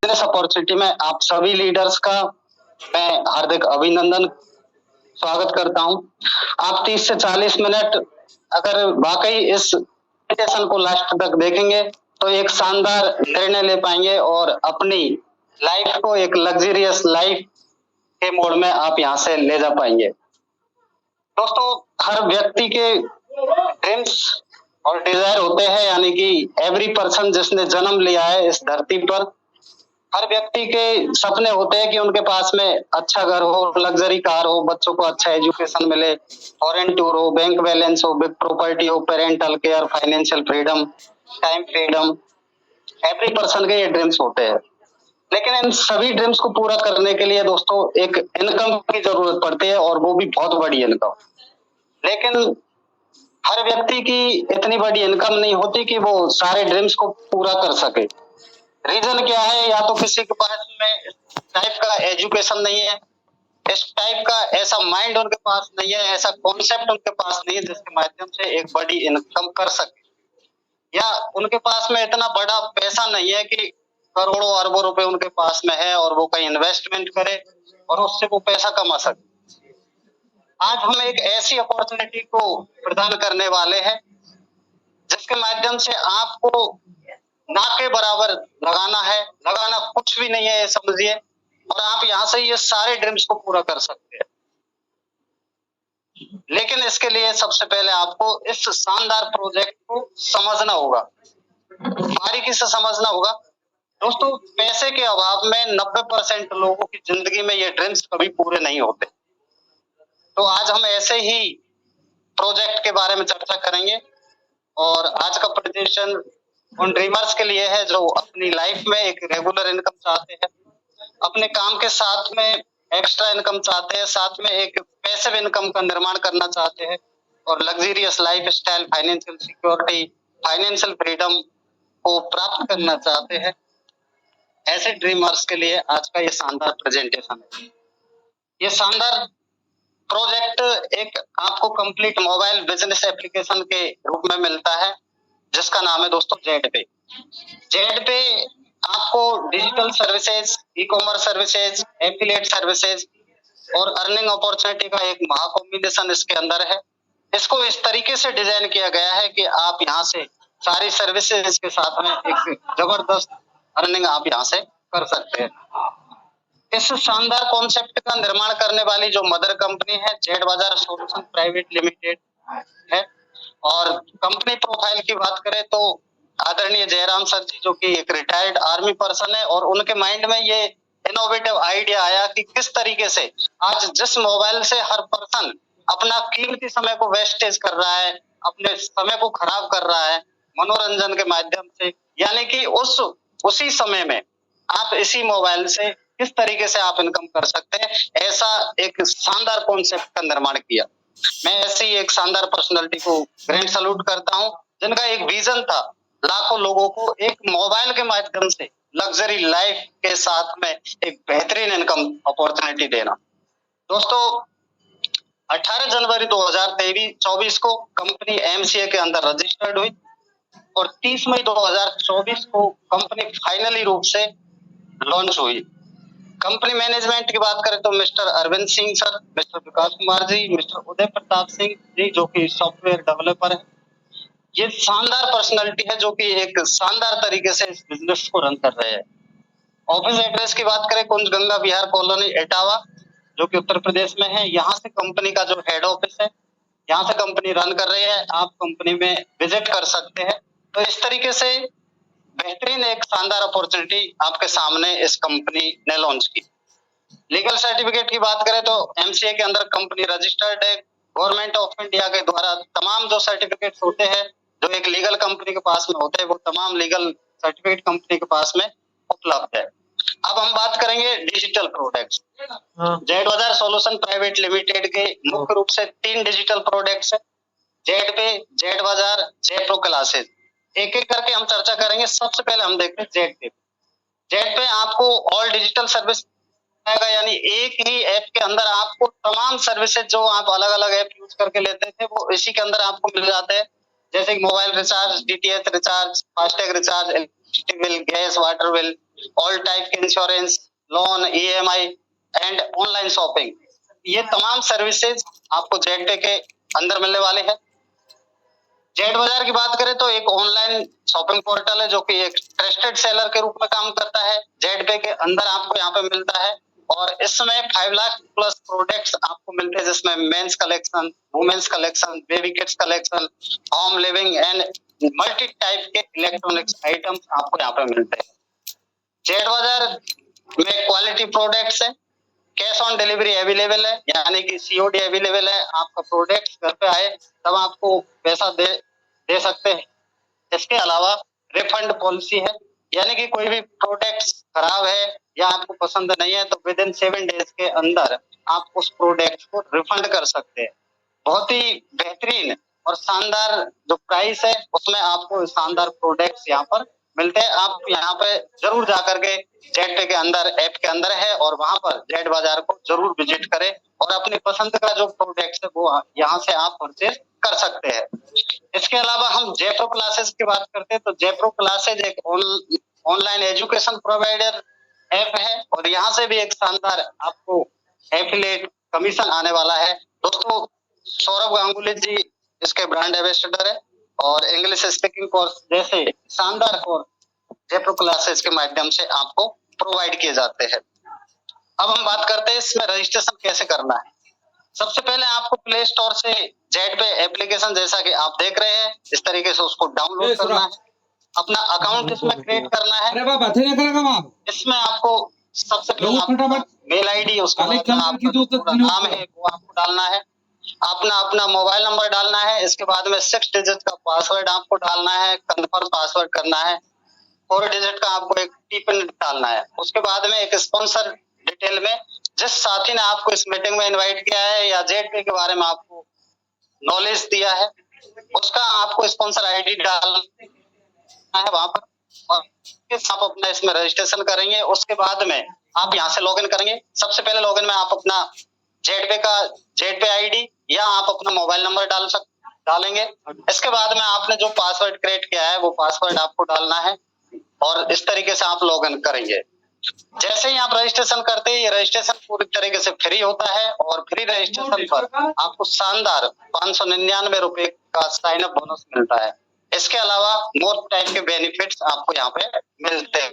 Business opportunity में आप सभी लीडर्स का मैं हार्दिक अभिनंदन स्वागत करता हूं। आप 30 से 40 मिनट अगर वाकई इस सेशन को लास्ट तक देखेंगे तो एक शानदार निर्णय ले पाएंगे और अपनी लाइफ को एक लग्जरियस लाइफ के मोड में आप यहां से ले जा पाएंगे। दोस्तों, हर व्यक्ति के ड्रीम्स और डिजायर होते हैं, यानी कि एवरी पर्सन जिसने जन्म लिया है इस धरती पर, हर व्यक्ति के सपने होते हैं कि उनके पास में अच्छा घर हो, लग्जरी कार हो, बच्चों को अच्छा एजुकेशन मिले, फॉरेन टूर हो, बैंक बैलेंस हो, बिग प्रॉपर्टी हो, parental care, financial freedom, time freedom. Every person के ये ड्रीम्स होते हैं, लेकिन इन सभी ड्रीम्स को पूरा करने के लिए दोस्तों एक इनकम की जरूरत पड़ती है, और वो भी बहुत बड़ी इनकम। लेकिन हर व्यक्ति की इतनी बड़ी इनकम नहीं होती कि वो सारे ड्रीम्स को पूरा कर सके। रीजन क्या है? या तो किसी के पास में इस टाइप का एजुकेशन नहीं है, इस टाइप का ऐसा माइंड उनके पास नहीं है, ऐसा कॉन्सेप्ट उनके पास नहीं है जिसके माध्यम से एक बड़ी इनकम कर सके, या उनके पास में इतना बड़ा पैसा नहीं है कि करोड़ों अरबों रुपए उनके पास में है और वो कहीं इन्वेस्टमेंट करे और उससे वो पैसा कमा सके। आज हम एक ऐसी अपॉर्चुनिटी को प्रदान करने वाले हैं जिसके माध्यम से आपको ना के बराबर लगाना है, लगाना कुछ भी नहीं है समझिए, और आप यहां से ये सारे ड्रीम्स को पूरा कर सकते हैं। लेकिन इसके लिए सबसे पहले आपको इस शानदार प्रोजेक्ट को समझना होगा, बारीकी से समझना होगा। दोस्तों, पैसे के अभाव में 90% लोगों की जिंदगी में ये ड्रीम्स कभी पूरे नहीं होते। तो आज हम ऐसे ही प्रोजेक्ट के बारे में चर्चा करेंगे, और आज का प्रेजेंटेशन उन ड्रीमर्स के लिए है जो अपनी लाइफ में एक रेगुलर इनकम चाहते हैं, अपने काम के साथ में एक्स्ट्रा इनकम चाहते हैं, साथ में एक पैसिव इनकम का निर्माण करना चाहते हैं, और luxurious life style, financial security, financial freedom को प्राप्त करना चाहते हैं। ऐसे ड्रीमर्स के लिए आज का ये शानदार प्रेजेंटेशन है। ये शानदार प्रोजेक्ट एक आपको कंप्लीट मोबाइल बिजनेस एप्लीकेशन के रूप में मिलता है, जिसका नाम है दोस्तों जेड पे। जेड पे आपको digital services, e commerce services, affiliate services और अर्निंग अपॉर्चुनिटी का एक महा कॉम्बिनेशन इसके अंदर है। इसको इस तरीके से डिजाइन किया गया है कि आप यहाँ से सारी सर्विसेज के साथ में एक जबरदस्त अर्निंग आप यहाँ से कर सकते हैं। इस शानदार कॉन्सेप्ट का निर्माण करने वाली जो मदर कंपनी है, जेड बाजार सॉल्यूशन प्राइवेट लिमिटेड है। और कंपनी प्रोफाइल की बात करें तो आदरणीय जयराम सर जी, जो कि एक रिटायर्ड आर्मी पर्सन है, और उनके माइंड में ये इनोवेटिव आइडिया आया कि किस तरीके से आज जिस मोबाइल से हर पर्सन अपना कीमती समय को वेस्टेज कर रहा है, अपने समय को खराब कर रहा है मनोरंजन के माध्यम से, यानी कि उसी समय में आप इसी मोबाइल से किस तरीके से आप इनकम कर सकते हैं, ऐसा एक शानदार कॉन्सेप्ट का निर्माण किया। मैं ऐसी एक शानदार पर्सनालिटी को ग्रैंड सैल्यूट करता हूं, जिनका एक विजन था लाखों लोगों को एक मोबाइल के माध्यम से लग्जरी लाइफ के साथ में एक बेहतरीन इनकम अपॉर्चुनिटी देना। दोस्तों, 18 जनवरी 2024 को कंपनी एमसीए के अंदर रजिस्टर्ड हुई, और 30 मई 2024 को कंपनी फाइनली रूप से लॉन्च हुई। कंपनी मैनेजमेंट की बात करें तो mister Arvind Singh sir, mister Vikas Kumar ji, mister Uday Pratap Singh ji, जो कि सॉफ्टवेयर डेवलपर है। ये शानदार पर्सनालिटी है जो कि एक शानदार तरीके से इस बिजनेस को रन कर रहे हैं। ऑफिस एड्रेस की बात करें, कुंज गंगा विहार कॉलोनी इटावा, जो कि उत्तर प्रदेश में है। यहाँ से कंपनी का जो हेड ऑफिस है, यहाँ से कंपनी रन कर रही है। आप कंपनी में विजिट कर सकते हैं। तो इस तरीके से बेहतरीन एक शानदार अपॉर्चुनिटी आपके सामने इस कंपनी ने लॉन्च की। लीगल सर्टिफिकेट की बात करें तो एमसीए के अंदर कंपनी रजिस्टर्ड है। गवर्नमेंट ऑफ इंडिया के द्वारा तमाम जो सर्टिफिकेट्स होते हैं जो एक लीगल कंपनी के पास में होते हैं, वो तमाम लीगल सर्टिफिकेट कंपनी के पास में उपलब्ध है। अब हम बात करेंगे डिजिटल प्रोडक्ट्स। जेड बाजार सॉल्यूशन प्राइवेट लिमिटेड के मुख्य रूप से 3 डिजिटल प्रोडक्ट्स है, जेड पे, जेड बाजार, जेड प्रो क्लासेस। एक एक करके हम चर्चा करेंगे। सबसे पहले हम देखते हैं जेड पे। जेड पे आपको ऑल डिजिटल सर्विस आएगा, यानी एक ही ऐप के अंदर आपको तमाम सर्विसेज जो आप अलग अलग ऐप यूज करके लेते थे, वो इसी के अंदर आपको मिल जाते हैं। जैसे कि mobile recharge, DTH recharge, FASTag recharge, electricity bill, gas, water bill, all type के insurance, loan, EMI and online shopping, ये तमाम सर्विसेज आपको जेड पे के अंदर मिलने वाले हैं। जेड बाजार की बात करें तो एक ऑनलाइन शॉपिंग पोर्टल है जो कि एक ट्रस्टेड सेलर के रूप में काम करता है। जेड पे के अंदर आपको यहाँ पे मिलता है और इसमें 5 लाख प्लस प्रोडक्ट्स आपको मिलते हैं, जिसमें men's collection, women's collection, baby kids collection, home living and multi type के इलेक्ट्रॉनिक्स आइटम्स आपको यहाँ पे मिलते हैं। जेड बाजार में क्वालिटी प्रोडक्ट्स है, कैश ऑन डिलीवरी अवेलेबल है, यानी कि सीओडी अवेलेबल है। आपका प्रोडक्ट घर पे आए तब आपको पैसा दे सकते हैं। इसके अलावा रिफंड पॉलिसी है, यानी कि कोई भी प्रोडक्ट खराब है या आपको पसंद नहीं है तो विद इन 7 डेज के अंदर आप उस प्रोडक्ट को रिफंड कर सकते हैं। बहुत ही बेहतरीन और शानदार जो प्राइस है उसमें आपको शानदार प्रोडक्ट्स यहाँ पर मिलते हैं। आप यहाँ पे जरूर जाकर के जेड पे के अंदर ऐप के अंदर है और वहां पर जेड बाजार को जरूर विजिट करें और अपनी पसंद का जो प्रोडक्ट है वो यहाँ से आप परचेज कर सकते हैं। इसके अलावा हम जयप्रो क्लासेस की बात करते हैं तो जयप्रो क्लासेस एक ऑनलाइन एजुकेशन प्रोवाइडर ऐप है और यहाँ से भी एक शानदार आपको एफिलिएट कमीशन आने वाला है। दोस्तों, सौरभ गांगुली जी इसके ब्रांड एम्बेसडर है और इंग्लिश स्पीकिंग कोर्स जैसे शानदार कोर्स जयप्रो क्लासेस के माध्यम से आपको प्रोवाइड किए जाते हैं। अब हम बात करते हैं इसमें रजिस्ट्रेशन कैसे करना है। सबसे पहले आपको प्ले स्टोर से जेड पे एप्लीकेशन जैसा कि आप देख रहे हैं इस तरीके से उसको डाउनलोड करना है, अपना अकाउंट इसमें क्रिएट करना है। इसमें आपको सबसे पहले मेल आईडी, उसका नाम है वो आपको डालना है, अपना मोबाइल नंबर डालना है, इसके बाद में 6 डिजिट का पासवर्ड आपको डालना है, कंफर्म पासवर्ड करना है, 4 डिजिट का आपको एक टिपिन डालना है। उसके बाद में एक स्पॉन्सर डिटेल में जिस साथी ने आपको इस मीटिंग में इनवाइट किया है या जेड पे के बारे में आपको नॉलेज दिया है उसका आपको स्पॉन्सर आईडी डालना है वहां पर और आप अपना इसमें रजिस्ट्रेशन करेंगे। उसके बाद में आप यहाँ से लॉगिन करेंगे। सबसे पहले लॉगिन में आप अपना जेड पे आईडी या आप अपना मोबाइल नंबर डालेंगे। इसके बाद में आपने जो पासवर्ड क्रिएट किया है वो पासवर्ड आपको डालना है और इस तरीके से आप लॉगिन करेंगे। जैसे ही आप रजिस्ट्रेशन करते हैं ये रजिस्ट्रेशन पूरी तरीके से फ्री होता है और फ्री रजिस्ट्रेशन पर आपको शानदार 599 रुपए का साइन अप बोनस मिलता है। इसके अलावा मोर टाइप के बेनिफिट्स आपको यहाँ पे मिलते हैं।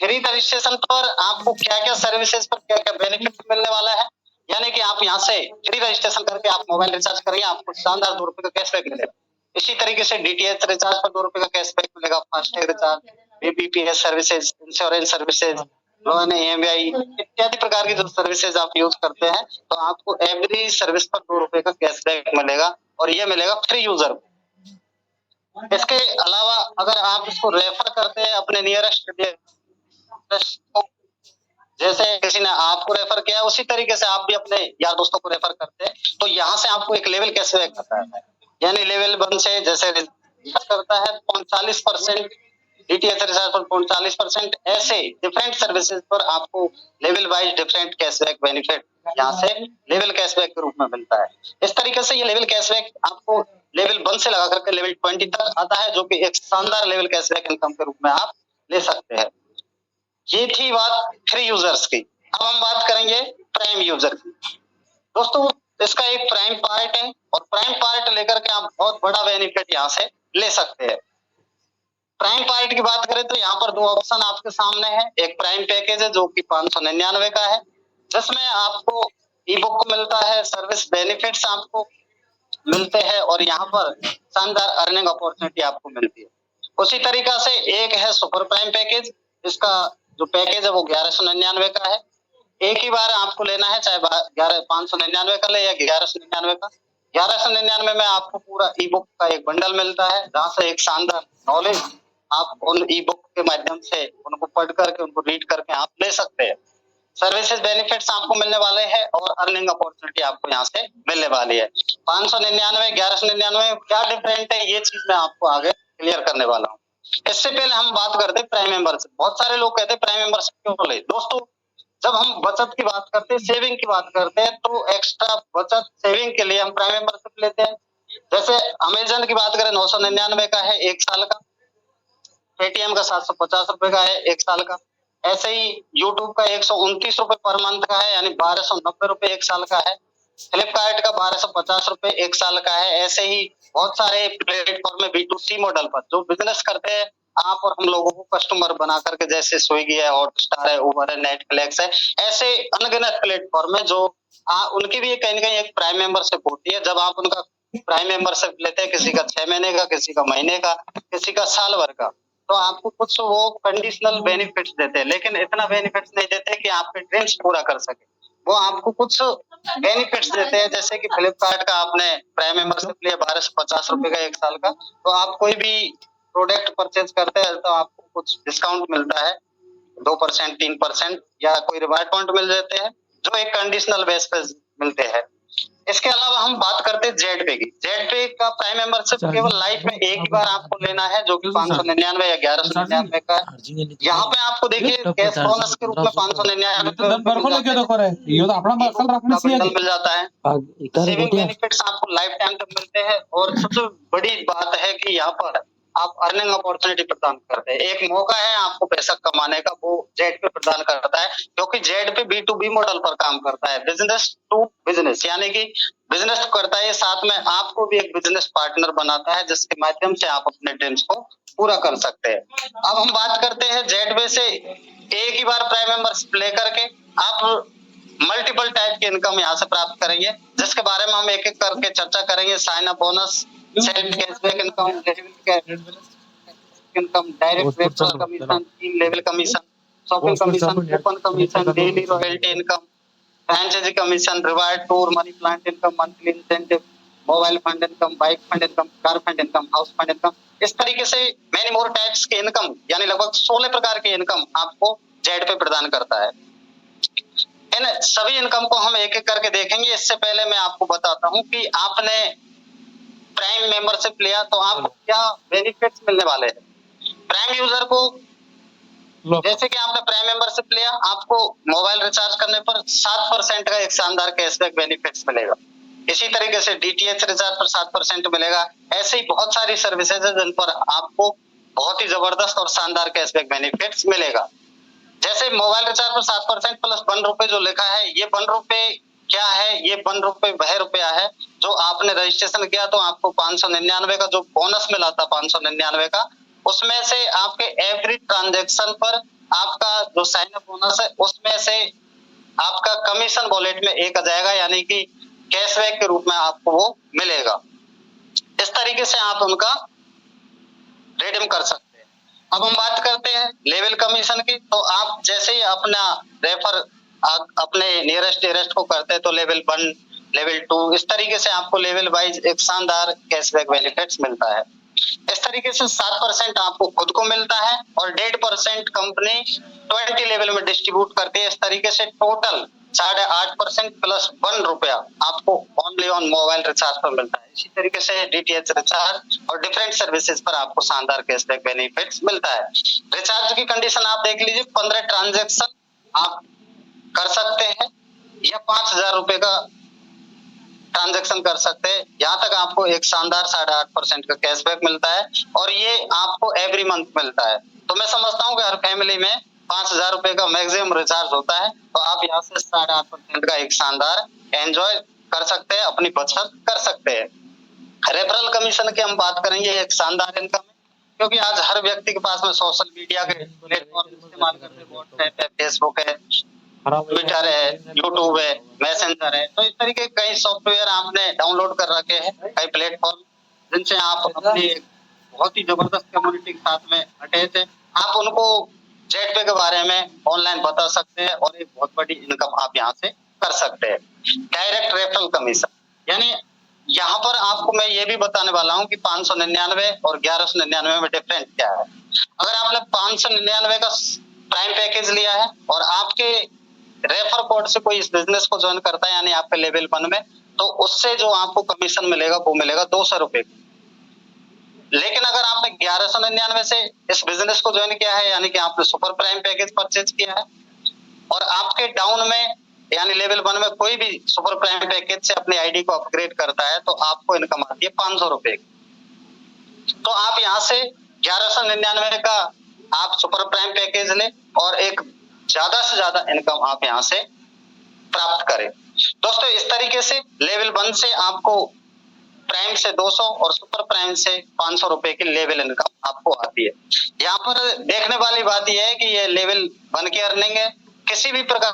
फ्री रजिस्ट्रेशन पर आपको क्या क्या सर्विसेज पर क्या क्या बेनिफिट मिलने वाला है, यानी कि आप यहाँ से फ्री रजिस्ट्रेशन करके आप मोबाइल रिचार्ज करेंगे आपको शानदार 2 रुपए का कैशबैक मिलेगा। इसी तरीके से डीटीएच रिचार्ज पर 2 रुपए का कैशबैक मिलेगा, FASTag recharge, BPPS services, insurance services, loan, EMI इत्यादि प्रकार की जो सर्विसेज आप यूज करते हैं तो आपको एवरी सर्विस पर 2 रुपए का कैशबैक मिलेगा और ये मिलेगा फ्री यूजर को। इसके अलावा अगर आप इसको रेफर करते हैं अपने नियरेस्ट जैसे किसी ने आपको रेफर किया उसी तरीके से आप भी अपने यार दोस्तों को रेफर करते हैं तो यहाँ से आपको एक लेवल कैशबैक आता है, यानी लेवल 1 से जैसे करता है 45%, डीटीएच रिचार्ज पर 45%, ऐसे डिफरेंट सर्विसेज पर आपको level wise different cashback benefit यहाँ से लेवल कैशबैक के रूप में मिलता है। इस तरीके से ये लेवल कैशबैक आपको लेवल 1 से लगा करके लेवल 20 तक आता है जो कि एक शानदार लेवल कैशबैक इनकम के रूप में आप ले सकते हैं। ये थी बात फ्री यूजर्स की। अब हम बात करेंगे प्राइम यूजर की। दोस्तों, इसका एक प्राइम पार्ट है और प्राइम पार्ट लेकर के आप बहुत बड़ा बेनिफिट यहाँ से ले सकते हैं। प्राइम पार्ट की बात करें तो यहाँ पर 2 ऑप्शन आपके सामने है। एक प्राइम पैकेज है जो कि 599 का है जिसमें आपको ई बुक मिलता है, सर्विस बेनिफिट्स आपको मिलते हैं और यहाँ पर शानदार अर्निंग अपॉर्चुनिटी आपको मिलती है। उसी तरीका से एक है सुपर प्राइम पैकेज, इसका जो पैकेज है वो 1199 का है। एक ही बार आपको लेना है, चाहे 599 का ले या 1199 का। 1199 में आपको पूरा ई बुक का एक बंडल मिलता है जहाँ से एक शानदार नॉलेज आप उन ई बुक के माध्यम से उनको पढ़ करके उनको रीड करके आप ले सकते हैं। सर्विसेज बेनिफिट्स आपको मिलने वाले हैं और अर्निंग अपॉर्चुनिटी आपको यहाँ से मिलने वाली है। 599 1199 क्या डिफरेंट है ये चीज मैं आपको आगे क्लियर करने वाला हूँ। इससे पहले हम बात करते हैं प्राइम मेंबरशिप। बहुत सारे लोग कहते हैं प्राइम मेंबरशिप क्यों ले। दोस्तों, जब हम बचत की बात करते हैं, सेविंग की बात करते हैं तो एक्स्ट्रा बचत सेविंग के लिए हम प्राइम मेंबरशिप लेते हैं। जैसे अमेजन की बात करें 999 का है 1 साल का, पेटीएम का 750 रुपए का है 1 साल का। ऐसे ही यूट्यूब का 129 रुपए पर मंथ का है, यानी 1290 रुपए 1 साल का है। फ्लिपकार्ट का 1250 रुपए 1 साल का है। ऐसे ही बहुत सारे प्लेटफॉर्म में B2C मॉडल पर जो बिजनेस करते हैं आप और हम लोगों को कस्टमर बना करके, जैसे स्विगी है, हॉटस्टार है, उबर है, नेटफ्लिक्स है, ऐसे अनगिनत प्लेटफॉर्म है जो उनकी भी कहीं न कहीं एक प्राइम मेंबरशिप होती है। जब आप उनका प्राइम मेंबरशिप लेते हैं, किसी का 6 महीने का, किसी का महीने का, किसी का साल भर का, तो आपको कुछ वो कंडीशनल बेनिफिट्स देते हैं, लेकिन इतना बेनिफिट्स नहीं देते कि आपके ड्रीम्स पूरा कर सके। वो आपको कुछ बेनिफिट्स देते हैं, जैसे कि फ्लिपकार्ट का आपने प्राइम मेंबरशिप लिया 1250 रुपए का 1 साल का, तो आप कोई भी प्रोडक्ट परचेज करते हैं तो आपको कुछ डिस्काउंट मिलता है, 2% 3% या कोई रिवार्ड पॉइंट मिल जाते हैं, जो एक कंडीशनल बेस पे मिलते हैं। इसके अलावा हम बात करते हैं जेड पे की। जेड पे का प्राइम मेंबरशिप केवल लाइफ में एक ही बार आपको लेना है, जो कि 599 या 1199 का है। यहाँ पे आपको देखिए कैश बोनस के रूप में 599 बंडल मिल जाता है। सेविंग बेनिफिट्स आपको लाइफ टाइम तक मिलते हैं, और सबसे बड़ी बात है कि यहाँ पर आप अर्निंग अपॉर्चुनिटी प्रदान करते हैं। एक मौका है आपको पैसा कमाने का, वो जेड पे प्रदान करता है, क्योंकि जेड पे B2B मॉडल पर काम करता है, बिजनेस टू बिजनेस, यानी कि बिजनेस करता है, साथ में आपको भी एक बिजनेस पार्टनर बनाता है, जिसके माध्यम से आप अपने ड्रीम्स को पूरा कर सकते हैं। अब हम बात करते हैं जेड पे से एक ही बार प्राइम मेंबरशिप लेकर के आप मल्टीपल टाइप की इनकम यहाँ से प्राप्त करेंगे, जिसके बारे में हम एक एक करके चर्चा करेंगे। Sign up bonus, self cashback income, income, direct referral commission, 3 level commission, shopping commission, coupon commission, daily royalty income, franchise commission, reward tour, money plant income, monthly incentive, mobile fund income, bike fund income, car fund income, house fund income. इस तरीके से many more types के income, यानी लगभग 16 प्रकार की income आपको Z पे प्रदान करता है। इन सभी इनकम को हम एक एक करके देखेंगे। इससे पहले मैं आपको बताता हूं कि आपने प्राइम मेंबरशिप लिया तो आपको क्या बेनिफिट्स मिलने वाले हैं। प्राइम यूजर को, जैसे कि आपने प्राइम मेंबरशिप लिया, आपको मोबाइल रिचार्ज करने पर 7% का एक शानदार कैशबैक बेनिफिट्स मिलेगा। इसी तरीके से डीटीएच रिचार्ज पर 7% मिलेगा। ऐसे ही बहुत सारी सर्विसेज है जिन पर आपको बहुत ही जबरदस्त और शानदार कैशबैक बेनिफिट्स मिलेगा। जैसे मोबाइल रिचार्ज पर 7% प्लस 1 रुपए जो लिखा है, ये 1 रुपए क्या है? ये 1 रुपए वह रुपया है जो आपने रजिस्ट्रेशन किया तो आपको 599 का जो बोनस मिला था 599 का, उसमें से आपके एवरी ट्रांजैक्शन पर आपका जो साइन अप बोनस है उसमें से आपका कमीशन वॉलेट में एक आ जाएगा, यानी कि कैशबैक के रूप में आपको वो मिलेगा। इस तरीके से आप उनका रिडीम कर सकते हैं। अब हम बात करते हैं लेवल कमीशन की। तो आप जैसे ही अपना रेफर अपने नियरेस्ट को करते हैं तो लेवल 1, लेवल 2, इस तरीके से आपको लेवल वाइज एक शानदार कैशबैक बेनिफिट्स मिलता है। इस तरीके से 7% आपको खुद को मिलता है और 1.5% कंपनी 20 लेवल में डिस्ट्रीब्यूट करती है। इस तरीके से टोटल 8.5% प्लस 1 रुपया आपको ओनली ऑन मोबाइल रिचार्ज पर मिलता है। इसी तरीके से डीटीएच रिचार्ज और डिफरेंट सर्विसेज पर आपको शानदार कैशबैक बेनिफिट्स मिलता है। रिचार्ज की कंडीशन आप देख लीजिए, 15 ट्रांजैक्शन आप कर सकते हैं या 5,000 रुपए का ट्रांजैक्शन कर सकते हैं। यहाँ तक आपको एक शानदार 8.5% का कैशबैक मिलता है और ये आपको एवरी मंथ मिलता है। तो मैं समझता हूँ कि हर फैमिली में 5,000 रुपए का मैक्सिमम रिचार्ज होता है, तो आप यहाँ से 8.5% का एक शानदार एंजॉय कर सकते हैं, अपनी बचत कर सकते हैं। रेफरल कमीशन की हम बात करेंगे, एक शानदार इनकम है, क्योंकि आज हर व्यक्ति के पास में सोशल मीडिया के प्लेटफॉर्म इस्तेमाल करते हैं, व्हाट्सएप है, फेसबुक है, ट्विटर है, यूट्यूब है, मैसेंजर है। तो इस तरीके के कई सॉफ्टवेयर आपने डाउनलोड कर रखे हैं, कई प्लेटफॉर्म, जिनसे आप अपनी बहुत ही जबरदस्त कम्युनिटी के साथ में अटैच है। आप उनको जेट पे के बारे में ऑनलाइन बता सकते हैं और एक बहुत बड़ी इनकम आप यहाँ से कर सकते हैं। डायरेक्ट रेफरल कमीशन, यानी यहाँ पर आपको मैं ये भी बताने वाला हूँ कि 599 और 1199 में डिफरेंस क्या है। अगर आपने 599 का प्राइम पैकेज लिया है और आपके रेफर कोड से कोई इस बिजनेस को ज्वाइन करता है, यानी आपके लेवल 1 में, तो उससे जो आपको कमीशन मिलेगा वो मिलेगा 200 रुपए। लेकिन अगर आपने 1199 से इस बिजनेस को ज्वाइन किया है, यानी कि आपने सुपर प्राइम पैकेज परचेज किया है और आपके डाउन में यानी लेवल 1 में कोई भी सुपर प्राइम पैकेज से अपनी आईडी को अपग्रेड करता है, तो आपको इनकम आती है 500 रुपए। तो आप यहाँ से 1199 का आप सुपर प्राइम पैकेज लें और एक ज्यादा से ज्यादा इनकम आप यहाँ से प्राप्त करें। दोस्तों इस तरीके से लेवल 1 से आपको प्राइम से 200 और सुपर प्राइम से 500 रुपए की लेवल इनकम आपको आती है। यहाँ पर देखने वाली बात यह है कि ये लेवल 1 की अर्निंग है, किसी भी प्रकार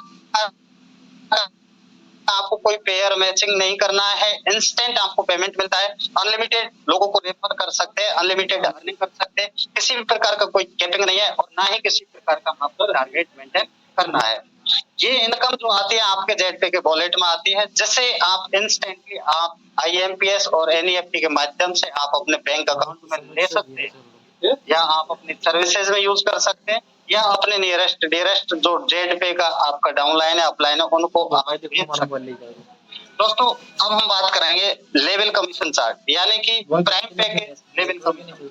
आपको कोई पेयर मैचिंग नहीं करना है, इंस्टेंट आपको पेमेंट मिलता है, अनलिमिटेड लोगों को रेफर कर सकते हैं, अनलिमिटेड अर्निंग कर सकते हैं, किसी भी प्रकार का कोई कैपिंग नहीं है और ना ही किसी प्रकार का आपको टारगेट मेंटेन करना है। ये इनकम जो आती है आपके जेडपे के वॉलेट में आती है, जिससे आप इंस्टेंटली आप आईएमपीएस और एनईएफटी के माध्यम से आप अपने बैंक अकाउंट में ले सकते हैं या आप अपनी सर्विसेज में यूज कर सकते हैं या अपने नियरेस्ट डियरेस्ट जो जेडपे का आपका डाउनलाइन है अपलाइन है उनको आप भेज सकते हैं। दोस्तों अब हम बात करेंगे लेवल कमीशन चार्ट, यानी कि prime package level commission.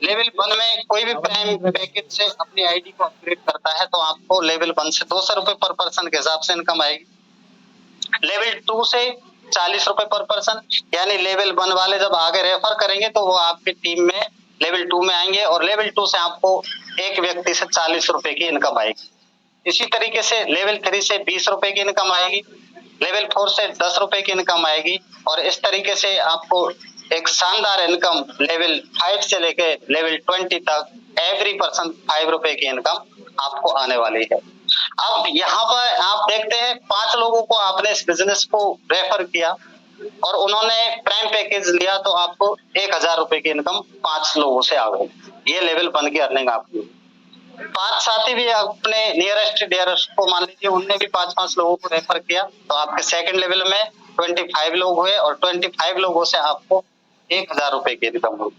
Level 1 में कोई भी प्राइम पैकेज से अपनी आईडी को अपग्रेड करता है तो आपको लेवल 1 से 200 रुपए पर पर्सन के हिसाब से इनकम आएगी। लेवल 2 से 40 रुपए पर पर्सन, यानी लेवल 1 वाले जब आगे रेफर करेंगे तो वो आपकी टीम में लेवल 2 में आएंगे और लेवल 2 से आपको एक व्यक्ति से 40 रुपए की इनकम आएगी। इसी तरीके से लेवल 3 से 20 रुपए की इनकम आएगी, लेवल 4 से 10 रुपए की इनकम आएगी और इस तरीके से आपको एक शानदार इनकम लेवल 5 से लेके लेवल 20 तक एवरी पर्सन 5 रुपए की इनकम आपको आने वाली है। अब यहाँ पर आप देखते हैं 5 लोगों को आपने इस बिजनेस को रेफर किया और उन्होंने प्राइम पैकेज लिया तो आपको 1000 रुपए की इनकम 5 लोगों से आ गई। ये लेवल 1 की अर्निंग आपकी। 5 साथी भी अपने नियरेस्ट डियरेस्ट को मान लीजिए उनने भी 5-5 लोगों को रेफर किया तो आपके सेकंड लेवल में 25 लोग हुए और 25 लोगों से आपको 1000 रुपए की इनकम हुई।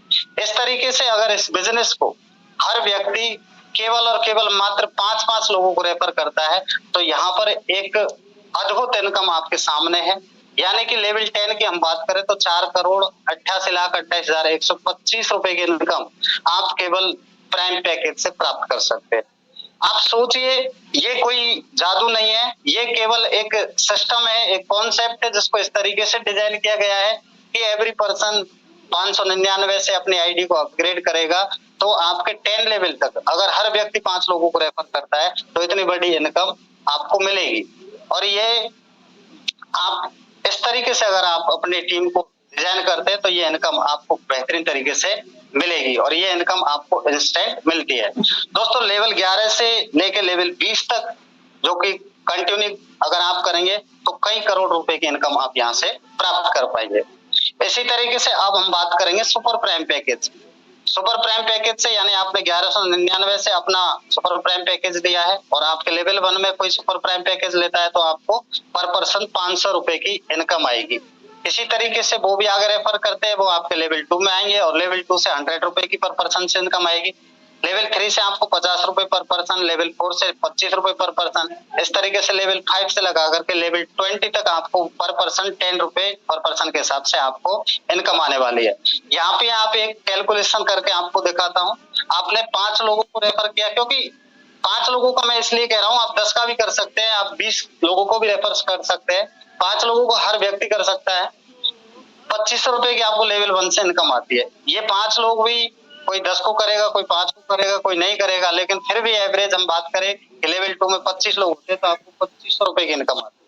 इस तरीके से अगर इस बिजनेस को हर व्यक्ति केवल और केवल मात्र 5-5 लोगों को रेफर करता है तो यहाँ पर एक अद्भुत इनकम आपके सामने है। यानी कि लेवल 10 की हम बात करें तो 4,88,28,125 रुपए की इनकम आप केवल प्राइम पैकेज से प्राप्त कर सकते हैं। आप सोचिए ये कोई जादू नहीं है, ये केवल एक सिस्टम है, एक कॉन्सेप्ट है जिसको इस तरीके से डिजाइन किया गया है कि एवरी पर्सन 599 से अपनी आईडी को अपग्रेड करेगा तो आपके 10 लेवल तक अगर हर व्यक्ति 5 लोगों को रेफर करता है तो इतनी बड़ी इनकम आपको मिलेगी। और ये आप इस तरीके से अगर आप अपनी टीम को डिजाइन करते हैं तो ये इनकम आपको बेहतरीन तरीके से मिलेगी और ये इनकम आपको इंस्टेंट मिलती है। दोस्तों लेवल 11 से लेके लेवल 20 तक जो कि कंटिन्यू अगर आप करेंगे तो कई करोड़ रुपए की इनकम आप यहाँ से प्राप्त कर पाएंगे। इसी तरीके से अब हम बात करेंगे super prime package. Super prime package से यानी आपने 1199 से अपना सुपर प्राइम पैकेज लिया है और आपके लेवल 1 में कोई सुपर प्राइम पैकेज लेता है तो आपको पर पर्सन 500 रुपए की इनकम आएगी। इसी तरीके से वो भी आगे रेफर करते हैं वो आपके लेवल 2 में आएंगे और लेवल 2 से 100 रुपए की पर पर्सन से इनकम आएगी। लेवल 3 से आपको 50 रुपए पर पर्सन, लेवल 4 से 25 रुपए पर पर्सन, इस तरीके से लेवल 5 से लगा करके लेवल 20 तक आपको पर पर्सन 10 रुपए पर पर्सन के हिसाब से आपको इनकम आने वाली है। यहाँ पे आप एक कैलकुलेशन करके आपको दिखाता हूँ। आपने 5 लोगों को रेफर किया, क्योंकि 5 लोगों का मैं इसलिए कह रहा हूँ, आप 10 का भी कर सकते हैं, आप 20 लोगों को भी रेफर कर सकते हैं, 5 लोगों को हर व्यक्ति कर सकता है। 2500 रुपए की आपको लेवल 1 से इनकम आती है। ये 5 लोग भी कोई 10 को करेगा, कोई 5 को करेगा, कोई नहीं करेगा, लेकिन फिर भी एवरेज हम बात करें कि लेवल 2 में 25 लोग होते हैं तो आपको 2500 रुपए की इनकम आती है।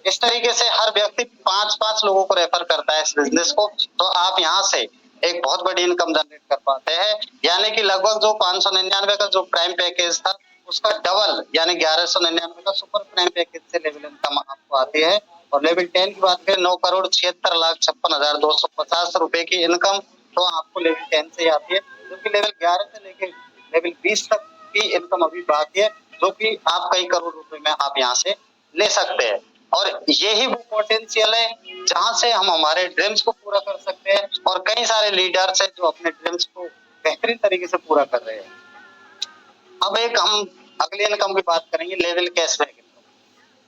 इस तरीके से हर व्यक्ति 5-5 लोगों को रेफर करता है इस बिजनेस को, तो आप यहाँ से एक बहुत बड़ी इनकम जनरेट कर पाते हैं। यानी कि लगभग जो 599 का जो प्राइम पैकेज था उसका डबल यानी 1199 का सुपर प्राइम पैकेज से लेवल इनकम आपको आती है। और लेवल 10 की बात करें 9,76,56,250 रुपए की इनकम तो आपको लेवल 10 से ही आती है, जो कि लेवल 11 से लेके लेवल 20 तक की इनकम अभी बाकी है, जो कि आप कई करोड़ रुपए में आप यहाँ से ले सकते हैं। और यही वो पोटेंशियल है जहां से हम हमारे ड्रीम्स को पूरा कर सकते हैं और कई सारे लीडर्स हैं जो अपने ड्रीम्स को बेहतरीन तरीके से पूरा कर रहे हैं। अब एक हम अगली इनकम की बात करेंगे, level cashback income.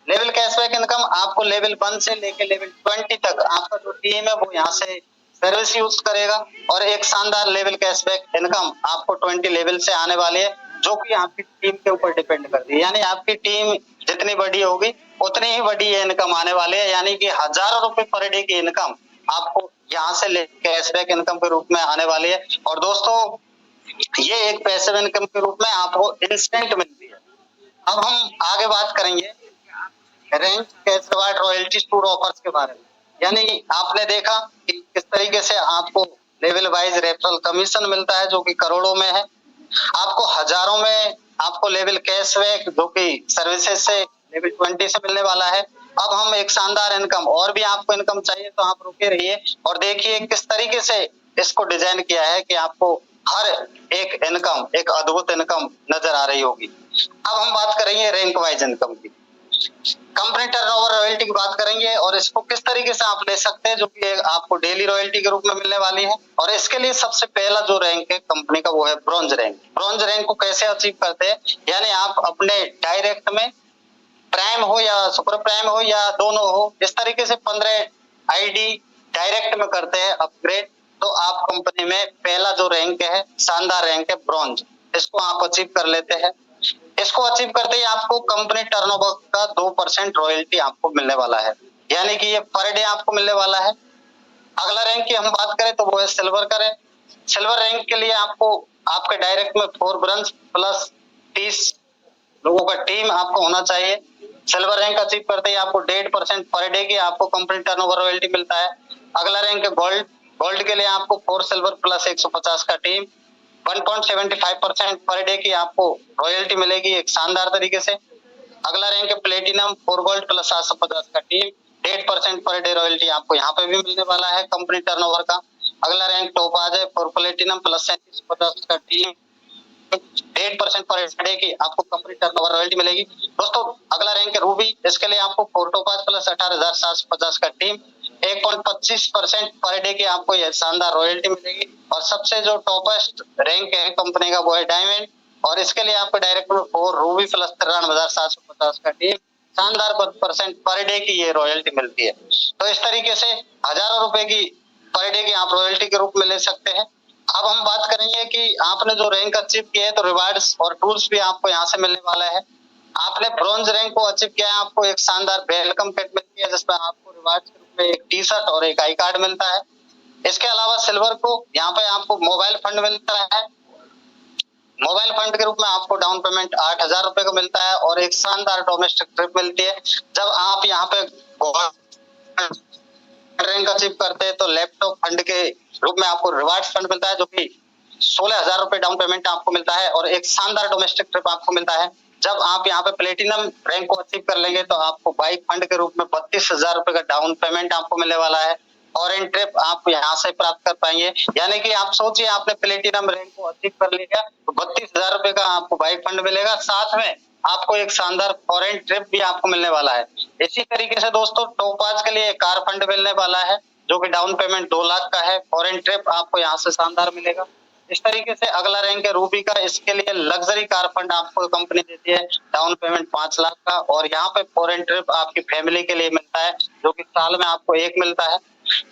Level cashback income आपको लेवल 1 से लेके लेवल 20 तक आपका जो टीम है वो यहाँ से सर्विस यूज करेगा और एक शानदार लेवल कैशबैक इनकम आपको 20 लेवल से आने वाली है, जो कि आपकी टीम के ऊपर डिपेंड करती है। यानी आपकी टीम जितनी बड़ी होगी उतनी ही बड़ी ये इनकम आने वाली है। यानी कि हजारों रुपए पर डे की इनकम आपको यहाँ से कैशबैक इनकम के रूप में आने वाली है। और दोस्तों ये एक पैसिव इनकम के रूप में आपको इंस्टेंट मिलती है। अब हम आगे बात करेंगे rank, cash reward, royalty, tour offers के बारे में। यानी आपने देखा कि किस तरीके से आपको लेवल वाइज रेफरल कमीशन मिलता है जो कि करोड़ों में है। आपको हजारों में आपको लेवल कैशबैक जो कि सर्विसेज से लेवल 20 से मिलने वाला है। अब हम एक शानदार इनकम, और भी आपको इनकम चाहिए तो आप रुके रहिए और देखिए किस तरीके से इसको डिजाइन किया है कि आपको हर एक इनकम, एक अद्भुत इनकम नजर आ रही होगी। अब हम बात करेंगे रैंक वाइज इनकम की। कंपनी टर्नओवर रॉयल्टी की बात करेंगे और इसको किस तरीके से आप ले सकते हैं जो कि आपको डेली रॉयल्टी के रूप में मिलने वाली है। और इसके लिए सबसे पहला जो रैंक है कंपनी का वो है ब्रॉन्ज रैंक। ब्रॉन्ज रैंक को कैसे अचीव करते हैं, यानी आप अपने डायरेक्ट में प्राइम हो या सुपर प्राइम हो या दोनों हो, इस तरीके से 15 आईडी डायरेक्ट में करते हैं अपग्रेड, तो आप कंपनी में पहला जो रैंक है, शानदार रैंक है ब्रॉन्ज, इसको आप अचीव कर लेते हैं। इसको अचीव करते ही आपको कंपनी टर्नओवर का 2% रॉयल्टी आपको मिलने वाला है, यानी कि ये पर डे आपको मिलने वाला है। अगला रैंक की हम बात करें तो वो है सिल्वर का रैंक। सिल्वर रैंक के लिए आपको आपके डायरेक्ट में 4 ब्रांच प्लस 30 लोगों का टीम आपको होना चाहिए। सिल्वर रैंक अचीव करते ही आपको 1.5% पर डे की आपको कंपनी टर्नओवर रॉयल्टी मिलता है। अगला रैंक है गोल्ड। गोल्ड के लिए आपको 4 सिल्वर प्लस 150 का टीम, 1.75% पर डे की आपको रॉयल्टी मिलेगी एक शानदार तरीके से। अगला रैंक है प्लेटिनम, 4 गोल्ड प्लस 750 का टीम, 8% पर डे रॉयल्टी आपको यहाँ पे भी मिलने वाला है कंपनी टर्नओवर का। अगला रैंक टोपाज है, 4 प्लेटिनम प्लस 3750 का टीम, 8% पर डे की आपको कंपनी टर्नओवर रॉयल्टी मिलेगी। दोस्तों अगला रैंक है रूबी। इसके लिए आपको 4 टोपाज प्लस 18750 का टीम, 1.25% पर डे की आपको यह शानदार रॉयल्टी मिलेगी। और सबसे जो टॉपेस्ट रैंक है कंपनी का वो है डायमंड, और इसके लिए आपको डायरेक्ट में 4 रूबी प्लस 93,750 का टीम, शानदार % पर डे की ये रॉयल्टी मिलती है। तो इस तरीके से हजारों रुपए की पर डे की आप रॉयल्टी के रूप में ले सकते हैं। अब हम बात करेंगे कि आपने जो रैंक अचीव किया है तो रिवार्ड्स और टूल्स भी आपको यहाँ से मिलने वाला है। आपने ब्रॉन्ज रैंक को अचीव किया है, आपको एक शानदार वेलकम किट मिलती है जिसमें आपको रिवार्ड्स के रूप में एक टी शर्ट और एक आई कार्ड मिलता है। इसके अलावा सिल्वर को यहाँ पे आपको मोबाइल फंड मिलता है। मोबाइल फंड के रूप में आपको डाउन पेमेंट 8,000 रुपए का मिलता है और एक शानदार डोमेस्टिक ट्रिप मिलती है। जब आप यहाँ पे रैंक अचीव करते हैं तो लैपटॉप फंड के रूप में आपको रिवार्ड्स फंड मिलता है जो कि 16,000 रुपए डाउन पेमेंट आपको मिलता है और एक शानदार डोमेस्टिक ट्रिप आपको मिलता है। जब आप यहाँ पे प्लेटिनम रैंक को अचीव कर लेंगे तो आपको बाइक फंड के रूप में 32,000 रुपए का डाउन पेमेंट आपको मिलने वाला है। फॉरेन ट्रिप आप यहाँ से प्राप्त कर पाएंगे, यानी कि आप सोचिए आपने प्लेटिनम रैंक को अचीव कर लिया तो 32,000 रुपए का आपको बाइक फंड मिलेगा, साथ में आपको एक शानदार फॉरेन ट्रिप भी आपको मिलने वाला है। इसी तरीके से दोस्तों टोपाज के लिए कार फंड मिलने वाला है जो कि डाउन पेमेंट 2 लाख का है। फॉरेन ट्रिप आपको यहाँ से शानदार मिलेगा। इस तरीके से अगला रैंक है रूबी का। इसके लिए लग्जरी कार फंड आपको कंपनी देती है, डाउन पेमेंट 5 लाख का, और यहाँ पे फॉरेन ट्रिप आपकी फैमिली के लिए मिलता है जो कि साल में आपको एक मिलता है।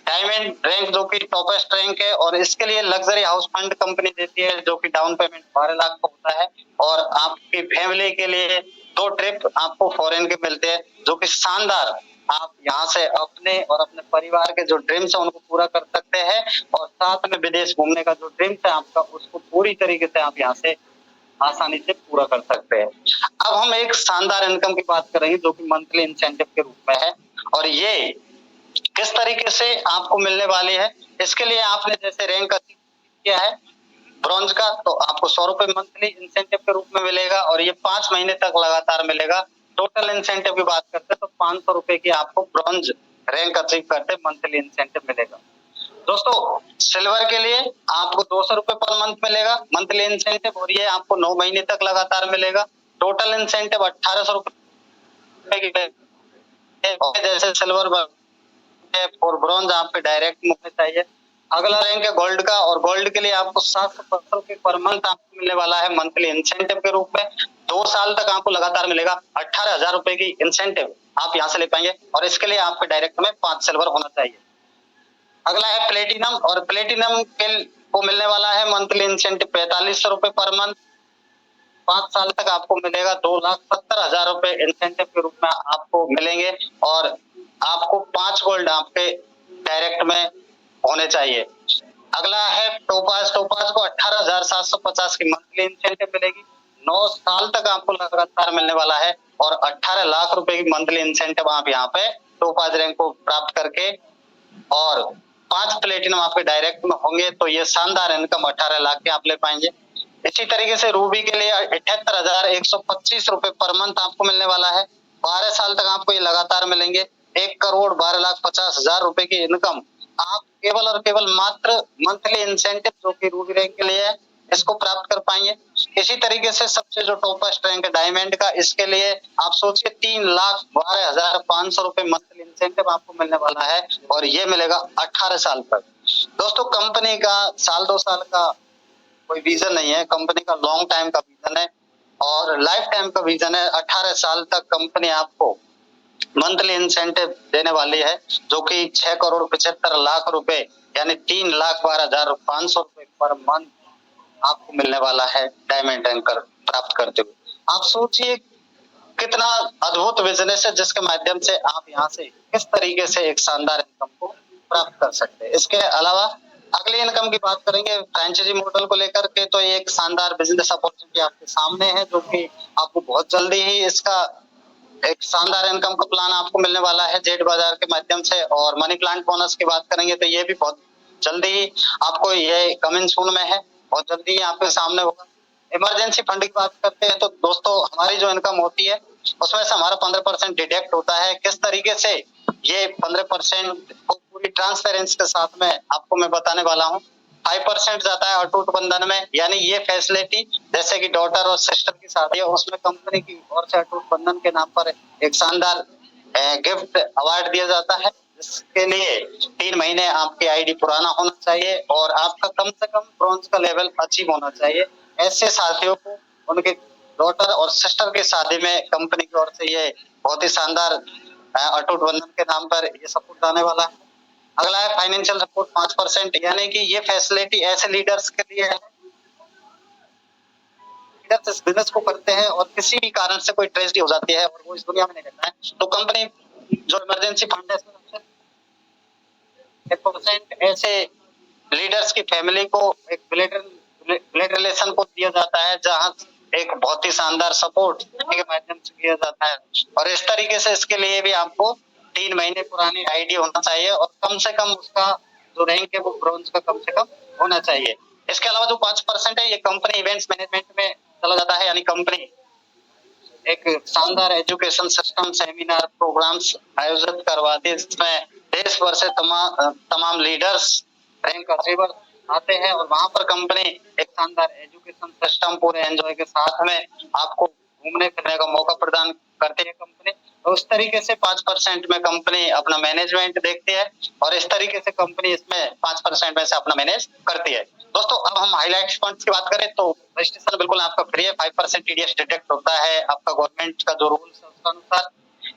डायमंड रैंक जो कि टॉपेस्ट रैंक है और इसके लिए लग्जरी हाउस फंड कंपनी देती है जो कि डाउन पेमेंट 12 लाख का होता है, और आपकी फैमिली के लिए 2 ट्रिप आपको फॉरेन के मिलते हैं जो कि शानदार, आप यहाँ से अपने और अपने परिवार के जो ड्रीम्स है उनको पूरा कर सकते हैं और साथ में विदेश घूमने का जो ड्रीम्स है आपका उसको पूरी तरीके से आप यहाँ से आसानी से पूरा कर सकते हैं। अब हम एक शानदार इनकम की बात करेंगे जो कि मंथली इंसेंटिव के रूप में है, और ये किस तरीके से आपको मिलने वाली है। इसके लिए आपने जैसे रैंक अचीव किया है ब्रॉन्ज का तो आपको 100 रुपए मंथली इंसेंटिव के रूप में मिलेगा और ये 5 महीने तक लगातार मिलेगा। टोटल इंसेंटिव की बात करते हैं तो 500 रुपए की आपको ब्रॉन्ज रैंक अचीव करते मंथली इंसेंटिव मिलेगा। दोस्तों सिल्वर के लिए आपको 200 रुपए पर मंथ मिलेगा मंथली इंसेंटिव, और ये आपको 9 महीने तक लगातार मिलेगा। टोटल इंसेंटिव 1800 रुपए की, जैसे सिल्वर और ब्रॉन्ज आपके डायरेक्ट मुफ्त चाहिए। अगला रैंक है गोल्ड का, और गोल्ड के लिए आपको 750 रुपए पर मंथ आपको मिलने वाला है मंथली इंसेंटिव के रूप में। 2 साल तक आपको लगातार मिलेगा। 18,000 रुपए की इंसेंटिव आप यहाँ से ले पाएंगे और इसके लिए आपके डायरेक्ट में 5 सिल्वर होना चाहिए। अगला है प्लेटिनम, और प्लेटिनम के को मिलने वाला है मंथली इंसेंटिव 4500 रुपए पर मंथ। 5 साल तक आपको मिलेगा। 2,70,000 रुपए इंसेंटिव के रूप में आपको मिलेंगे और आपको 5 गोल्ड आपके डायरेक्ट में होने चाहिए। अगला है टोपाज। टोपाज को 18,750 की मंथली इंसेंटिव मिलेगी। 9 साल तक आपको लगातार मिलने वाला है और 18 लाख रुपए की मंथली इंसेंटिव आप यहाँ पे टोपाज रैंक को प्राप्त करके और 5 प्लेटिनम आपके डायरेक्ट में होंगे तो ये शानदार इनकम 18 लाख की आप ले पाएंगे। इसी तरीके से रूबी के लिए 78,125 रुपए पर मंथ आपको मिलने वाला है। 12 साल तक आपको ये लगातार मिलेंगे। 1,12,50,000 रुपए की इनकम आप केवल और केवल मात्र मंथली इंसेंटिव जो कि रूबी रैंक के लिए है इसको प्राप्त कर पाएंगे। इसी तरीके से सबसे जो टॉपेस्ट रैंक है डायमंड का, इसके लिए आप सोचिए 3,12,500 रुपए मंथली इंसेंटिव आपको मिलने वाला है और ये मिलेगा 18 साल तक। दोस्तों कंपनी का साल 2 साल का कोई विजन नहीं है, कंपनी का लॉन्ग टाइम का विजन है और लाइफ टाइम का विजन है। 18 साल तक कंपनी आपको मंथली इंसेंटिव देने वाली है जो कि 6,75,00,000 रुपए यानी 3,12,500 रुपए पर मंथ आपको मिलने वाला है डायमंड रैंक प्राप्त करते हुए। आप सोचिए कितना अद्भुत बिजनेस है जिसके माध्यम से आप यहाँ से किस तरीके से एक शानदार इनकम को प्राप्त कर सकते हैं। इसके अलावा अगली इनकम की बात करेंगे फ्रेंचाइजी मॉडल को लेकर के, तो ये एक शानदार बिजनेस अपॉर्चुनिटी आपके सामने है जो कि आपको बहुत जल्दी ही इसका एक शानदार इनकम का प्लान आपको मिलने वाला है जेड बाजार के माध्यम से। और मनी प्लांट बोनस की बात करेंगे तो ये भी बहुत जल्दी ही आपको ये कमिंग सून में है, बहुत जल्दी ही आपके सामने होगा। इमरजेंसी फंड की बात करते हैं तो दोस्तों हमारी जो इनकम होती है उसमें से हमारा 15% डिडक्ट होता है। किस तरीके से ये 15% को पूरी ट्रांसपेरेंसी के साथ में आपको मैं बताने वाला हूँ। 5% जाता है अटूट बंधन में, यानी ये फैसिलिटी जैसे कि डॉटर और सिस्टर की शादी है उसमें कंपनी की ओर से अटूट बंधन के नाम पर एक शानदार गिफ्ट अवार्ड दिया जाता है। इसके लिए 3 महीने आपकी आईडी पुराना होना चाहिए और आपका कम से कम ब्रॉन्ज का लेवल अचीव होना चाहिए। ऐसे साथियों को उनके डॉटर और सिस्टर की शादी में कंपनी की ओर से ये बहुत ही शानदार अटूट बंधन के नाम पर ये सपोर्ट आने वाला है। अगला है फाइनेंशियल सपोर्ट 5%, यानी कि ये फैसिलिटी ऐसे लीडर्स के लिए है लीडर्स इस बिजनेस को करते हैं और किसी भी कारण से कोई ट्रेजेडी हो जाती है और वो इस दुनिया में नहीं रहता है तो कंपनी जो इमरजेंसी फंड है इसमें 1% ऐसे लीडर्स की फैमिली को एक ब्लड रिलेशन को दिया जाता है जहां एक बहुत ही शानदार सपोर्ट के माध्यम से किया जाता है। और इस तरीके से इसके लिए भी आपको 3 महीने पुरानी आईडी होना चाहिए और कम से कम उसका जो रैंक है वो ब्रॉन्ज का कम से कम होना चाहिए। इसके अलावा जो 5% है ये कंपनी इवेंट्स मैनेजमेंट में चला जाता है, यानी कंपनी एक शानदार एजुकेशन सिस्टम सेमिनार प्रोग्राम्स आयोजित करवाती है जिसमें देश भर से तमाम लीडर्स रैंक अचीवर आते हैं और वहां पर कंपनी एक शानदार एजुकेशन सिस्टम पूरे एंजॉय के साथ में आपको घूमने फिरने का मौका प्रदान करती है कंपनी। तो उस तरीके से 5% में कंपनी अपना मैनेजमेंट देखती है और इस तरीके से कंपनी इसमें 5% में से अपना मैनेज करती है। दोस्तों अब हम हाईलाइट फंड्स की बात करें तो रजिस्ट्रेशन बिल्कुल आपका फ्री है। 5% टीडीएस डिडक्ट होता है आपका गवर्नमेंट का जो रूल्स है उसके अनुसार।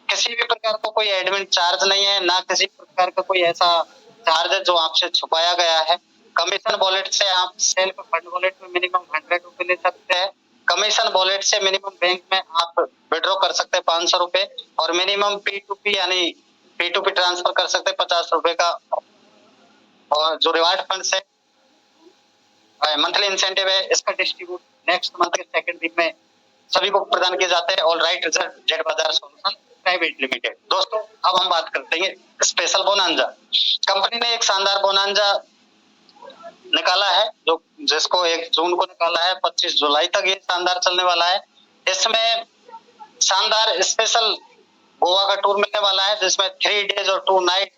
किसी भी प्रकार का कोई एडमिन चार्ज नहीं है, ना किसी प्रकार का कोई ऐसा चार्ज है जो आपसे छुपाया गया है। कमीशन वॉलेट से आप सेल्फ फंड वॉलेट में मिनिमम 100 रुपए ले सकते हैं। कमीशन वॉलेट से मिनिमम बैंक में आप विड्रॉ कर सकते हैं 500 रुपए और मिनिमम P2P यानी P2P ट्रांसफर कर सकते हैं 50 रुपए का। और जो रिवार्ड फंड है मंथली इंसेंटिव है इसका डिस्ट्रीब्यूट नेक्स्ट मंथ के सेकंड वीक में सभी को प्रदान किए जाते हैं। ऑल राइट रिजल्ट जेड बाजार सॉल्यूशन प्राइवेट लिमिटेड। दोस्तों अब हम बात करते हैं स्पेशल बोनांजा। कंपनी ने एक शानदार बोनांजा निकाला है जो जिसको 1 जून को निकाला है, 25 जुलाई तक ये शानदार चलने वाला है। इसमें शानदार स्पेशल गोवा का टूर मिलने वाला है जिसमें 3 डेज और 2 नाइट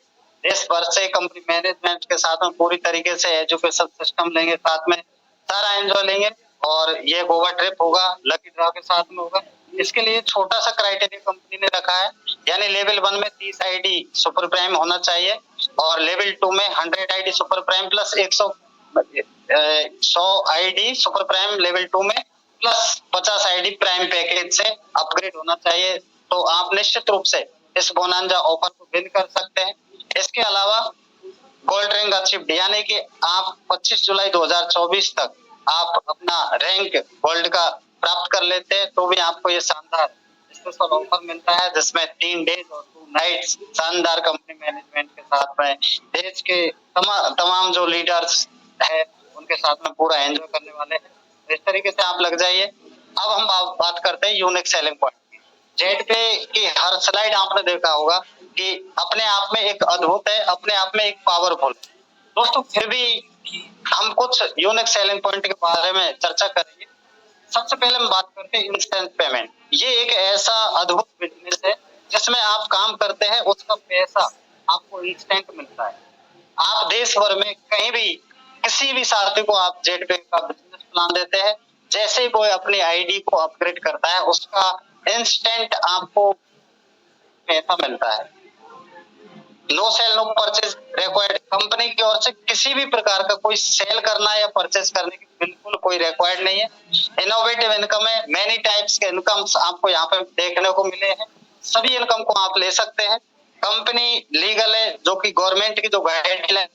देश भर से कंपनी मैनेजमेंट के साथ में पूरी तरीके से एजुकेशन सिस्टम लेंगे, साथ में सारा एंजॉय लेंगे और ये गोवा ट्रिप होगा लकी ड्रॉ के साथ में होगा। इसके लिए छोटा सा क्राइटेरिया कंपनी ने रखा है, यानी लेवल 1 में 30 आईडी सुपर प्राइम होना चाहिए और लेवल 2 में 100 ID super prime plus 100 ID super prime level 2 में प्लस 50 आईडी प्राइम पैकेज से अपग्रेड होना चाहिए। तो आप निश्चित रूप से इस बोनांजा ऑफर को विन कर सकते हैं। इसके अलावा गोल्ड रैंक अचीव्ड, यानी कि आप 25 जुलाई 2024 तक आप अपना रैंक गोल्ड का प्राप्त कर लेते हैं तो भी आपको ये शानदार स्पेशल ऑफर मिलता है जिसमें 3 डेज और 2 नाइट्स शानदार कंपनी मैनेजमेंट के साथ में देश के तमाम जो लीडर्स है, उनके साथ में पूरा एंजॉय करने वाले हैं। तो इस तरीके से आप लग जाइए। अब हम बात करते हैं यूनिक सेलिंग पॉइंट की। जेड पे की हर स्लाइड आपने देखा होगा कि अपने आप में एक अद्भुत है, अपने आप में एक पावरफुल है। दोस्तों फिर भी हम कुछ यूनिक सेलिंग पॉइंट के बारे में चर्चा करेंगे। सबसे पहले हम बात करते हैं इंस्टेंट पेमेंट। ये एक ऐसा अद्भुत बिजनेस है जिसमें आप काम करते हैं, उसका पैसा आपको इंस्टेंट मिलता है। आप देश भर में कहीं भी किसी भी साथी को आप जेड पे का बिजनेस प्लान देते हैं, जैसे ही कोई अपनी आईडी को अपग्रेड करता है, उसका इंस्टेंट आपको पैसा मिलता है। No sale no purchase required. Company की ओर से किसी भी प्रकार का कोई सेल करना या परचेज करने की बिल्कुल कोई रिक्वायर्ड नहीं है। इनोवेटिव इनकम है, मेनी टाइप्स के इनकम्स आपको यहाँ पे देखने को मिले हैं। सभी इनकम को आप ले सकते हैं। कंपनी लीगल है, जो कि गवर्नमेंट की जो गाइडलाइन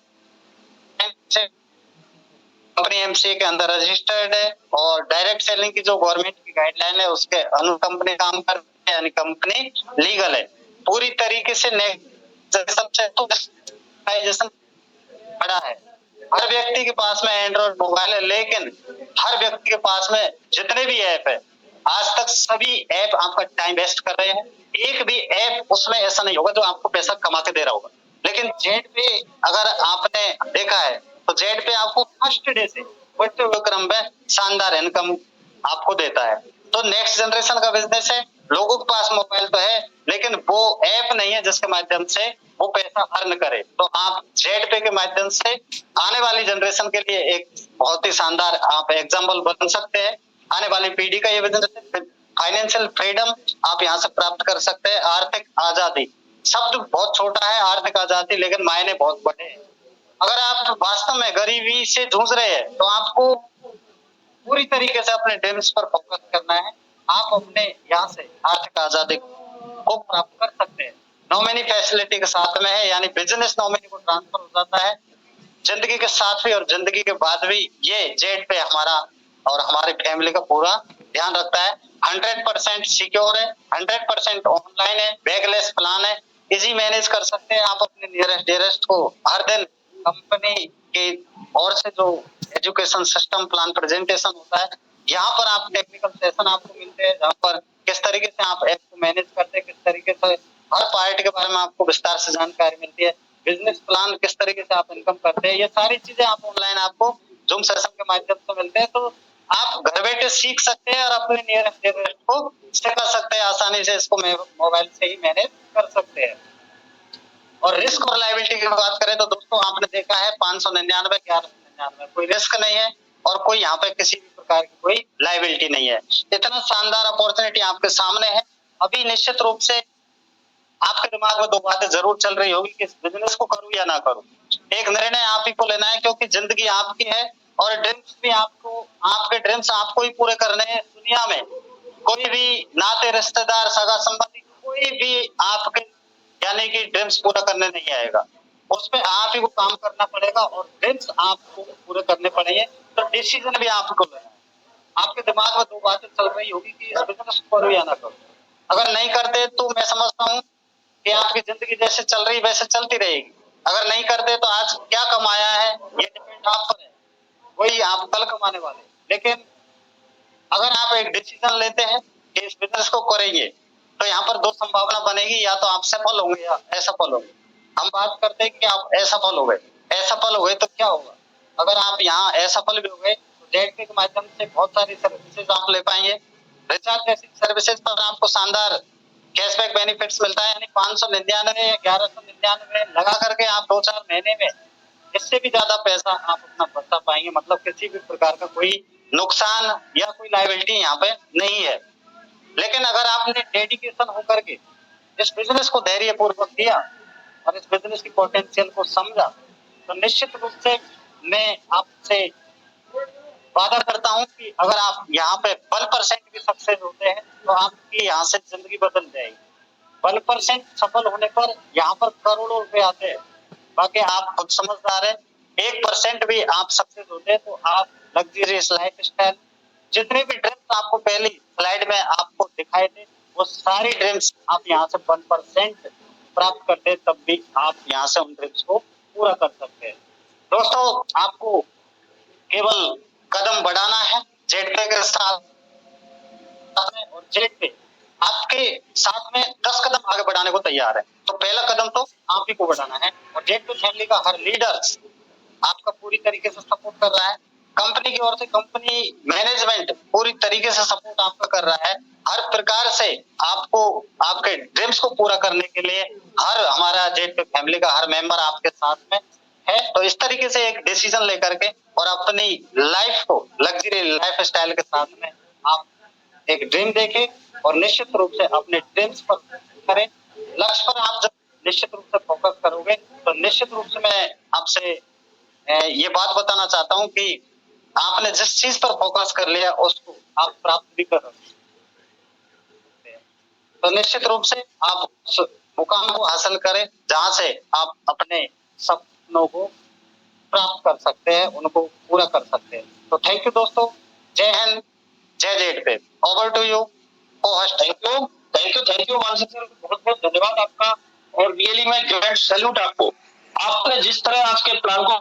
कंपनी एमसीए के अंदर रजिस्टर्ड है, और डायरेक्ट सेलिंग की जो गवर्नमेंट की गाइडलाइन है उसके अनु कंपनी काम करती है, यानी कंपनी लीगल है। पूरी तरीके से बड़ा है। हर व्यक्ति के पास में एंड्रॉइड मोबाइल है, लेकिन हर व्यक्ति के पास में जितने भी ऐप है, आज तक सभी ऐप आपका टाइम वेस्ट कर रहे हैं। एक भी ऐप उसमें ऐसा नहीं होगा जो आपको पैसा कमा के दे रहा होगा। लेकिन जेड पे अगर आपने देखा है तो जेड पे आपको फर्स्ट डे से बढ़ते हुए क्रम में शानदार इनकम आपको देता है। तो नेक्स्ट जनरेशन का बिजनेस है। लोगों के पास मोबाइल तो है, लेकिन वो ऐप नहीं है जिसके माध्यम से वो पैसा अर्न करे। तो आप जेड पे के माध्यम से आने वाली जनरेशन के लिए एक बहुत ही शानदार आप एग्जाम्पल बन सकते हैं। आने वाली पीढ़ी का ये बिजनेस है। फाइनेंशियल फ्रीडम आप यहाँ से प्राप्त कर सकते हैं। आर्थिक आजादी शब्द बहुत छोटा है, आर्थिक आजादी, लेकिन मायने बहुत बड़े हैं। अगर आप वास्तव में गरीबी से जूझ रहे हैं तो आपको पूरी तरीके से अपने ड्रीम्स पर फोकस करना है। आप अपने यहाँ से आर्थिक आजादी को प्राप्त कर सकते हैं। नॉमिनी फैसिलिटी के साथ में है, यानी बिजनेस नॉमिनी को ट्रांसफर हो जाता है। जिंदगी के साथ भी और जिंदगी के बाद भी ये जेड पे हमारा और हमारी फैमिली का पूरा ध्यान रखता है। 100% सिक्योर है, 100% ऑनलाइन है, बैगलेस प्लान है, इजी मैनेज कर सकते हैं आप अपने नियरेस्ट डियरेस्ट को। हर दिन कंपनी की ओर से जो एजुकेशन सिस्टम प्लान प्रेजेंटेशन होता है, यहाँ पर आप टेक्निकल सेशन आपको मिलते हैं, जहाँ पर किस तरीके से आप ऐप को मैनेज करते हैं, किस तरीके से हर पार्ट के बारे में आपको विस्तार से जानकारी मिलती है। बिजनेस प्लान किस तरीके से आप इनकम करते हैं, ये सारी चीजें आप ऑनलाइन आपको जूम सेशन के माध्यम से मिलते हैं। तो आप घर बैठे सीख सकते हैं और अपने नियरेस्ट डियरेस्ट को सिखा सकते हैं। आसानी से इसको मोबाइल से ही मैनेज कर सकते हैं। और रिस्क और लायबिलिटी की बात करें तो दोस्तों आपने देखा है 599 1199 कोई रिस्क नहीं है, और कोई यहाँ पे किसी भी प्रकार की कोई लायबिलिटी नहीं है। इतना शानदार अपॉर्चुनिटी आपके सामने है। अभी निश्चित रूप से आपके दिमाग में दो बातें जरूर चल रही होगी कि इस बिजनेस को करूं या ना करूं। एक निर्णय आप ही को लेना है, क्योंकि जिंदगी आपकी है और ड्रीम्स भी आपको, आपके ड्रीम्स आपको ही पूरे करने हैं। दुनिया में कोई भी नाते रिश्तेदार सगा संबंधी कोई भी आपके यानी कि ड्रीम्स पूरा करने नहीं आएगा। उस पे आप ही को काम करना पड़ेगा और ड्रीम्स आपको पूरे करने पड़ेंगे। तो डिसीजन भी आपको लेना है। आपके दिमाग में दो बातें चल रही होगी कि इस बिजनेस को करूं या ना करूं। अगर नहीं करते तो मैं समझता हूँ कि आपकी जिंदगी जैसे चल रही वैसे चलती रहेगी। अगर नहीं करते तो आज क्या कमाया है ये डिपेंड आप पर है, वही आप कल कमाने वाले। लेकिन अगर आप एक डिसीजन लेते हैं कि इस बिजनेस को करेंगे, तो यहाँ पर दो संभावना बनेगी, या तो आप सफल होंगे या असफल होंगे। हम बात करते हैं कि आप असफल हो गए। असफल हो गए तो क्या होगा? अगर आप यहाँ असफल भी हो गए तो जेड के माध्यम से बहुत सारी सर्विसेज आप ले पाएंगे। रिचार्ज जैसी सर्विसेज पर आपको शानदार कैशबैक बेनिफिट्स मिलता है, यानी 599 या 1199 लगा करके आप 2-4 महीने में इससे भी ज्यादा पैसा आप अपना बचा पाएंगे। मतलब किसी भी प्रकार का कोई नुकसान या कोई लायबिलिटी यहाँ पे नहीं है। लेकिन अगर आपने डेडिकेशन होकर के इस बिजनेस को धैर्य पूर्वक किया और इस बिजनेस की पोटेंशियल को समझा, तो निश्चित रूप से मैं आपसे वादा करता हूँ कि अगर आप यहाँ पे 1% भी सक्सेस होते हैं तो आपकी यहाँ से जिंदगी बदल जाएगी। 1% सफल होने पर यहाँ पर करोड़ों रुपए आते हैं। बाकी आप खुद समझदार है, 1% भी आप सक्सेस होते हैं तो आप लग्जरियस लाइफ स्टाइल, जितने भी ड्रीम्स आपको पहली स्लाइड में आपको दिखाए थे, वो सारी ड्रीम्स आप यहाँ से 1% प्राप्त करते हैं, तब भी आप यहाँ से उन ड्रीम्स को पूरा कर सकते हैं। दोस्तों आपको केवल कदम बढ़ाना है जेड पे के साथ में, और जेड पे आपके साथ में 10 कदम आगे बढ़ाने को तैयार है। तो पहला कदम तो आप ही को बढ़ाना है, और जेड पे फैमिली का हर लीडर आपका पूरी तरीके से सपोर्ट कर रहा है। कंपनी की ओर से कंपनी मैनेजमेंट पूरी तरीके से सपोर्ट आपका कर रहा है। हर प्रकार से आपको आपके ड्रीम्स को पूरा करने के लिए हर हमारा जेड पे फैमिली का हर मेंबर आपके साथ में है। तो इस तरीके से एक डिसीजन लेकर के और अपनी लाइफ को लग्जरी लाइफ स्टाइल के साथ में आप एक ड्रीम देखें और निश्चित रूप से अपने ड्रीम्स पर करें। लक्ष्य पर आप जब निश्चित रूप से फोकस करोगे तो निश्चित रूप से मैं आपसे ये बात बताना चाहता हूं कि आपने जिस चीज पर फोकस कर लिया उसको आप प्राप्त भी कर सकते हैं। तो निश्चित रूप से आप उस मुकाम को हासिल करें जहां से आप अपने सपनों को प्राप्त कर सकते हैं, उनको पूरा कर सकते हैं। तो थैंक यू दोस्तों, जय हिंद, जय Z pay. Over to you host. Thank you मानसिक सर, बहुत बहुत धन्यवाद आपका, और रियली में ग्रेट सैल्यूट आपको। आपने जिस तरह आज के प्लान को